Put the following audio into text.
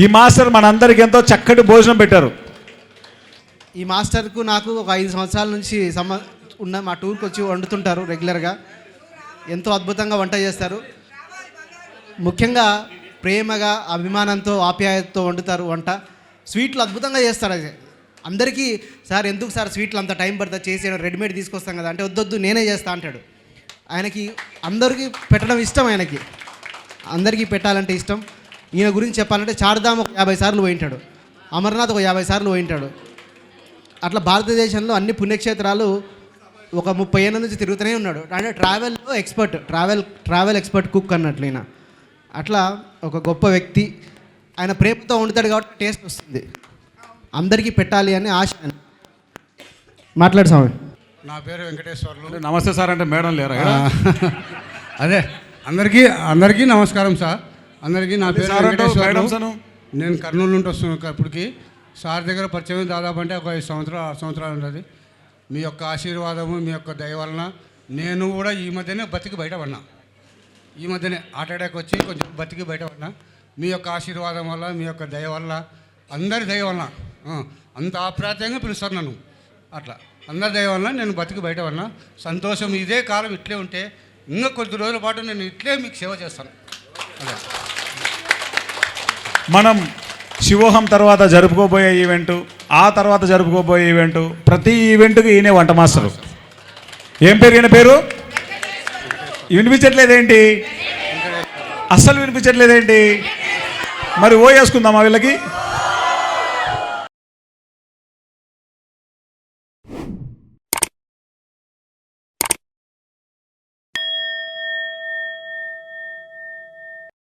ఈ మాస్టర్ మనందరికి ఎంతో చక్కటి భోజనం పెట్టారు. ఈ మాస్టర్కు నాకు ఒక 5 సంవత్సరాల నుంచి ఉన్న మా టూర్కి వచ్చి వండుతుంటారు రెగ్యులర్గా. ఎంతో అద్భుతంగా వంట చేస్తారు. ముఖ్యంగా ప్రేమగా అభిమానంతో ఆప్యాయతతో వండుతారు వంట. స్వీట్లు అద్భుతంగా చేస్తారు. అది అందరికీ సార్ ఎందుకు సార్ స్వీట్లు అంత టైం పడుతుంది చేసి రెడీమేడ్ తీసుకొస్తాం కదా అంటే వద్దొద్దు నేనే చేస్తా అంటాడు. ఆయనకి అందరికీ పెట్టడం ఇష్టం. ఆయనకి అందరికీ పెట్టాలంటే ఇష్టం. ఈయన గురించి చెప్పాలంటే చార్ధామ్ ఒక 50 సార్లు పోయింటాడు, అమర్నాథ్ ఒక 50 సార్లు పోయింటాడు. అట్లా భారతదేశంలో అన్ని పుణ్యక్షేత్రాలు ఒక 30 ఏళ్ళ నుంచి తిరుగుతూనే ఉన్నాడు. అంటే ట్రావెల్లో ఎక్స్పర్ట్, ట్రావెల్ ఎక్స్పర్ట్ కుక్ అన్నట్లు ఈయన. అట్లా ఒక గొప్ప వ్యక్తి. ఆయన ప్రేమతో వండుతాడు కాబట్టి టేస్ట్ వస్తుంది. అందరికీ పెట్టాలి అని ఆశ. మాట్లాడు స్వామి. నా పేరు వెంకటేశ్వర్లు. నమస్తే సార్ అంటే మేడం లేరా? అదే అందరికీ నమస్కారం సార్. అందరికీ నా పేరు వెంకటేశ్వర్లు. నేను కర్నూలు నుండి వస్తున్నాను. ఇప్పటికి సార్ దగ్గర పరిచయం దాదాపు అంటే ఒక 5 సంవత్సరాలు 6 సంవత్సరాలు ఉంటుంది. మీ యొక్క ఆశీర్వాదము, మీ యొక్క దయ వలన నేను కూడా ఈ మధ్యనే బతికి బయటపడినా. ఈ మధ్యనే హార్ట్ అటాక్ వచ్చి కొంచెం బతికి బయటపడినా. మీ యొక్క ఆశీర్వాదం వల్ల, మీ యొక్క దయ వల్ల, అందరి దయ వలన, అంత ఆప్యాయంగా పిలుస్తారు నన్ను. అట్లా అందరి దయ వలన నేను బతికి బయటపడినా. సంతోషం. ఇదే కాలం ఇట్లే ఉంటే ఇంకా కొద్ది రోజుల పాటు నేను ఇట్లే మీకు సేవ చేస్తాను. అదే మనం శివోహం తర్వాత జరుపుకోబోయే ఈవెంటు, ఆ తర్వాత జరుపుకోబోయే ఈవెంటు, ప్రతి ఈవెంట్కి ఈయనే వంట మాస్టరు. ఏం పేరు ఈయన పేరు? వినిపించట్లేదేంటి? అస్సలు వినిపించట్లేదేంటి? మరి ఓ వేసుకుందామా వీళ్ళకి?